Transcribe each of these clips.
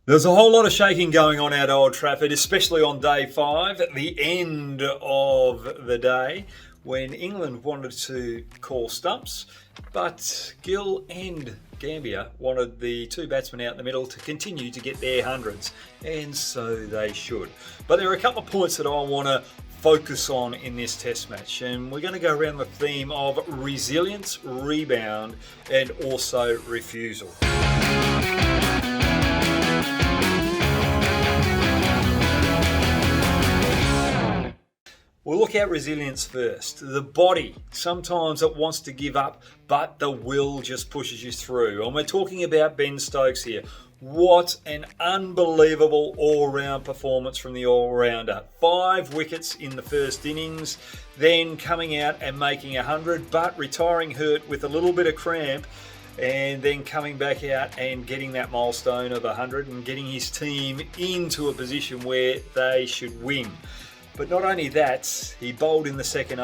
There's a whole lot of shaking going on at Old Trafford, especially on day 5, at the end of the day, when England wanted to call stumps, but Gill and Gambia wanted the two batsmen out in the middle to continue to get their hundreds, and so they should. But there are a couple of points that I want to focus on in this test match, and we're going to go around the theme of resilience, rebound, and also refusal. We'll look at resilience first. The body, sometimes it wants to give up, but the will just pushes you through. And we're talking about Ben Stokes here. What an unbelievable all-round performance from the all-rounder. 5 wickets in the first innings, then coming out and making 100, but retiring hurt with a little bit of cramp, and then coming back out and getting that milestone of 100 and getting his team into a position where they should win. But not only that, he bowled in the second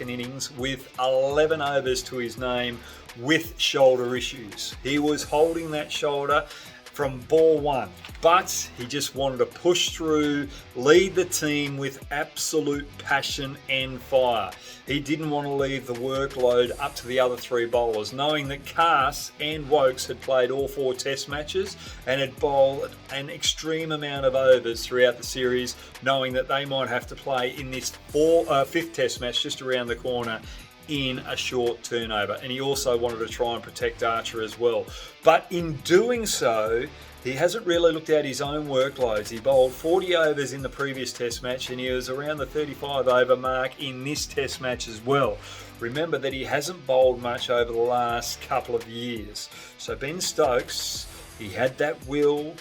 innings with 11 overs to his name with shoulder issues. He was holding that shoulder from ball 1, but he just wanted to push through, lead the team with absolute passion and fire. He didn't want to leave the workload up to the other 3 bowlers, knowing that Cass and Wokes had played all 4 test matches and had bowled an extreme amount of overs throughout the series, knowing that they might have to play in this 5th test match just around the corner in a short turnover. And he also wanted to try and protect Archer as well. But in doing so, he hasn't really looked at his own workloads. He bowled 40 overs in the previous test match, and he was around the 35 over mark in this test match as well. Remember that he hasn't bowled much over the last couple of years. So Ben Stokes, he had that will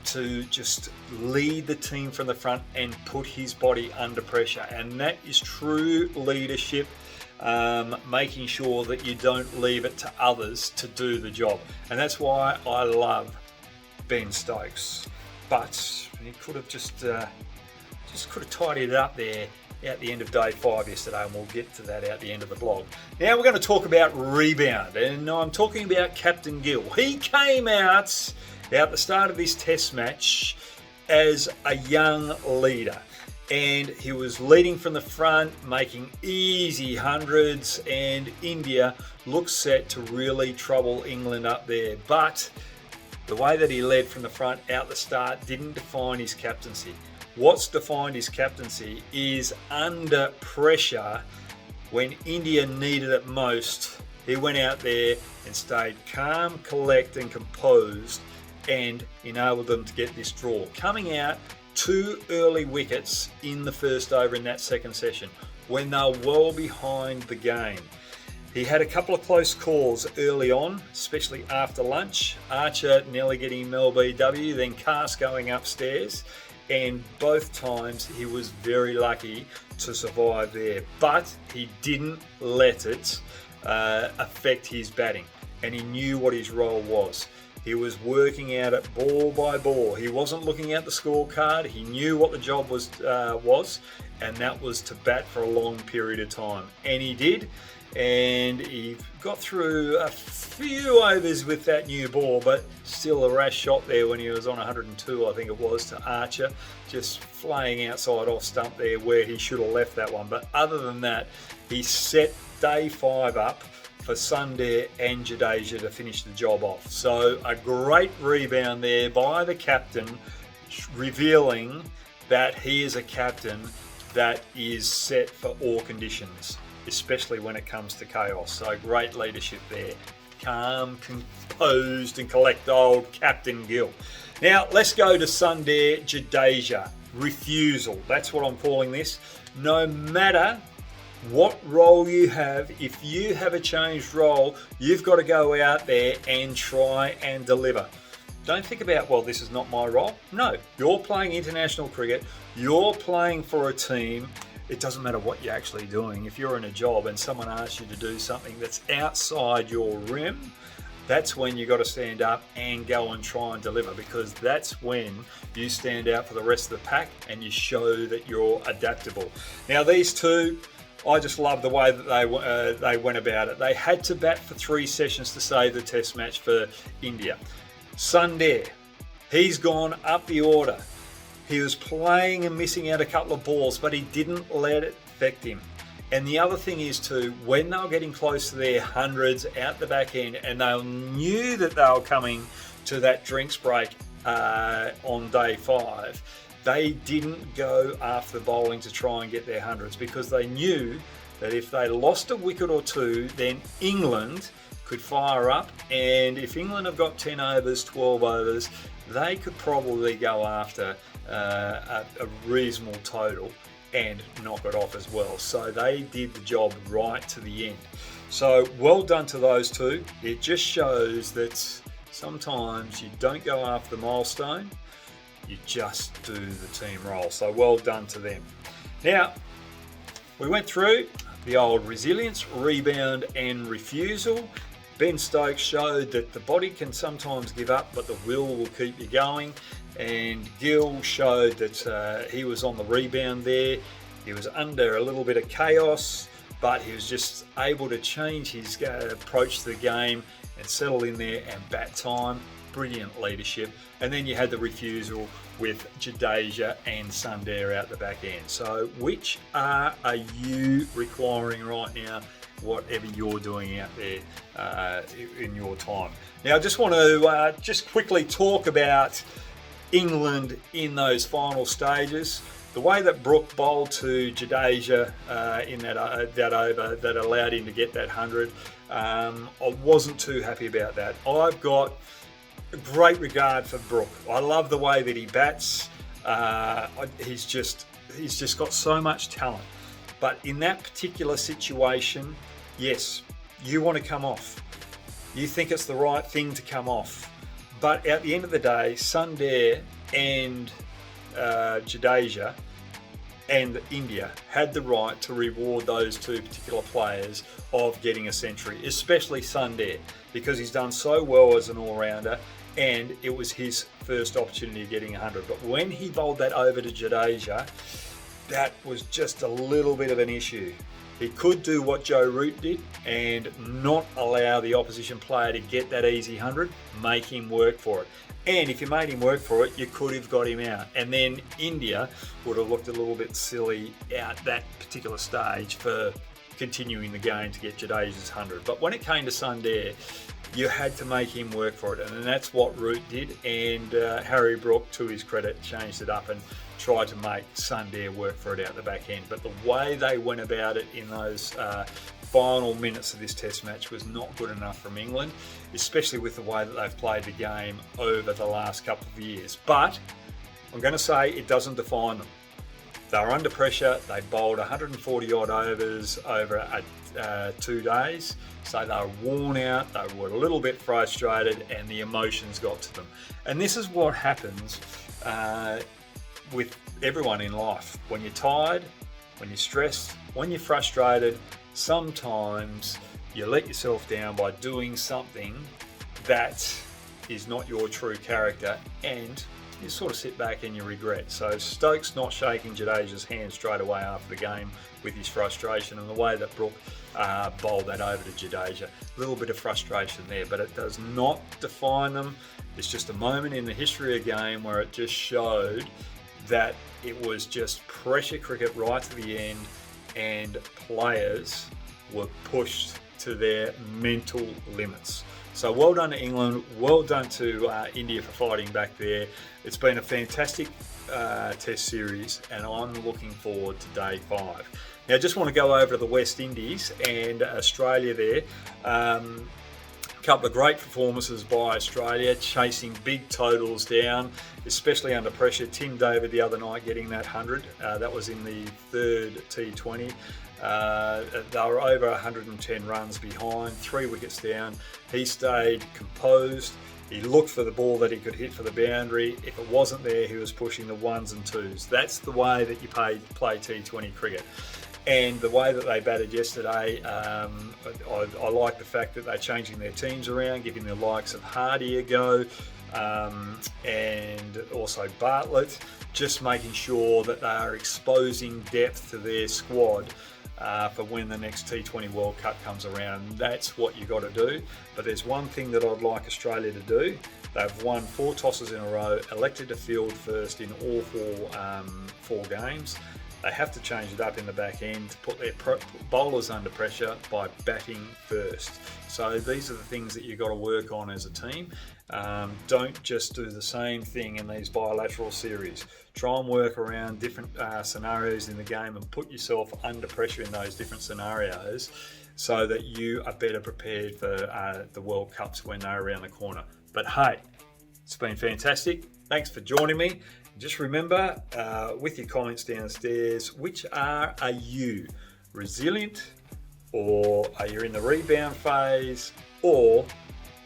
to just lead the team from the front and put his body under pressure. And that is true leadership. Making sure that you don't leave it to others to do the job. And that's why I love Ben Stokes. But he could have just could have tidied it up there at the end of day 5 yesterday, and we'll get to that at the end of the blog. Now we're going to talk about rebound, and I'm talking about Captain Gill. He came out at the start of this test match as a young leader. And he was leading from the front, making easy hundreds, and India looks set to really trouble England up there. But the way that he led from the front out the start didn't define his captaincy. What's defined his captaincy is under pressure when India needed it most. He went out there and stayed calm, collect and composed and enabled them to get this draw. Coming out 2 early wickets in the first over in that second session when they were well behind the game. He had a couple of close calls early on, especially after lunch. Archer nearly getting him LBW, then Cass going upstairs, and both times he was very lucky to survive there. But he didn't let it affect his batting, and he knew what his role was. He was working out it ball by ball. He wasn't looking at the scorecard. He knew what the job was, and that was to bat for a long period of time. And he did, and he got through a few overs with that new ball, but still a rash shot there when he was on 102, I think it was, to Archer, just flaying outside off stump there where he should have left that one. But other than that, he set day 5 up for Sundar and Jadeja to finish the job off. So a great rebound there by the captain, revealing that he is a captain that is set for all conditions, especially when it comes to chaos. So great leadership there. Calm, composed and collect old Captain Gill. Now let's go to Sundar Jadeja. Refusal, that's what I'm calling this. No matter what role you have, if you have a changed role, you've got to go out there and try and deliver. Don't think about, well, this is not my role. No, you're playing international cricket. You're playing for a team. It doesn't matter what you're actually doing. If you're in a job and someone asks you to do something that's outside your rim, that's when you got to stand up and go and try and deliver, because that's when you stand out for the rest of the pack and you show that you're adaptable. Now these two, I just love the way that they went about it. They had to bat for 3 sessions to save the test match for India. Sundar He's gone up the order. He was playing and missing out a couple of balls, but he didn't let it affect him. And the other thing is too, when they were getting close to their hundreds out the back end, and they knew that they were coming to that drinks break on day 5, they didn't go after the bowling to try and get their hundreds, because they knew that if they lost a wicket or two, then England could fire up, and if England have got 10 overs, 12 overs, they could probably go after a reasonable total and knock it off as well. So they did the job right to the end. So well done to those two. It just shows that sometimes you don't go after the milestone, you just do the team role. So well done to them. Now, we went through the old resilience, rebound and refusal. Ben Stokes showed that the body can sometimes give up, but the will keep you going. And Gill showed that he was on the rebound there. He was under a little bit of chaos, but he was just able to change his approach to the game and settle in there and bat time. Brilliant leadership. And then you had the refusal with Jadeja and Sundar out the back end. So which are you requiring right now, whatever you're doing out there in your time? Now I just want to just quickly talk about England in those final stages. The way that Brook bowled to Jadeja in that over that allowed him to get that 100, I wasn't too happy about that. I've got a great regard for Brook. I love the way that he bats. He's just got so much talent. But in that particular situation, yes, you want to come off. You think it's the right thing to come off. But at the end of the day, Sundar and Jadeja and India had the right to reward those two particular players of getting a century, especially Sundar, because he's done so well as an all-rounder and it was his first opportunity of getting 100. But when he bowled that over to Jadeja, that was just a little bit of an issue. He could do what Joe Root did and not allow the opposition player to get that easy 100, make him work for it. And if you made him work for it, you could have got him out. And then India would have looked a little bit silly at that particular stage for continuing the game to get Jadeja's 100. But when it came to Sundar, you had to make him work for it. And that's what Root did. And Harry Brook, to his credit, changed it up and tried to make Sundar work for it out the back end. But the way they went about it in those final minutes of this test match was not good enough from England, especially with the way that they've played the game over the last couple of years. But I'm going to say it doesn't define them. They were under pressure. They bowled 140 odd overs over 2 days. So they were worn out, they were a little bit frustrated, and the emotions got to them. And this is what happens with everyone in life. When you're tired, when you're stressed, when you're frustrated, sometimes you let yourself down by doing something that is not your true character, and you sort of sit back and you regret. So Stokes not shaking Jadeja's hand straight away after the game with his frustration, and the way that Brook bowled that over to Jadeja, a little bit of frustration there, but it does not define them. It's just a moment in the history of the game where it just showed that it was just pressure cricket right to the end, and players were pushed to their mental limits. So well done to England, well done to India for fighting back there. It's been a fantastic test series, and I'm looking forward to day 5. Now I just want to go over to the West Indies and Australia there. A couple of great performances by Australia, chasing big totals down, especially under pressure. Tim David the other night getting that 100. That was in the third T20. They were over 110 runs behind, 3 wickets down. He stayed composed. He looked for the ball that he could hit for the boundary. If it wasn't there, he was pushing the 1s and 2s. That's the way that you play T20 cricket. And the way that they batted yesterday, I like the fact that they're changing their teams around, giving the likes of Hardy a go, and also Bartlett, just making sure that they are exposing depth to their squad for when the next T20 World Cup comes around. That's what you got to do. But there's one thing that I'd like Australia to do, They've won 4 tosses in a row, elected to field first in all four games. They have to change it up in the back end to put their bowlers under pressure by batting first. So these are the things that you've got to work on as a team. Don't just do the same thing in these bilateral series. Try and work around different scenarios in the game and put yourself under pressure in those different scenarios so that you are better prepared for the World Cups when they're around the corner. But hey, it's been fantastic. Thanks for joining me. Just remember, with your comments downstairs, which are you? Resilient, or are you in the rebound phase, or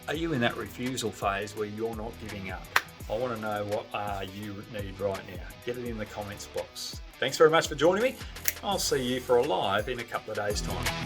are you in that refusal phase where you're not giving up? I want to know what you need right now. Get it in the comments box. Thanks very much for joining me. I'll see you for a live in a couple of days' time.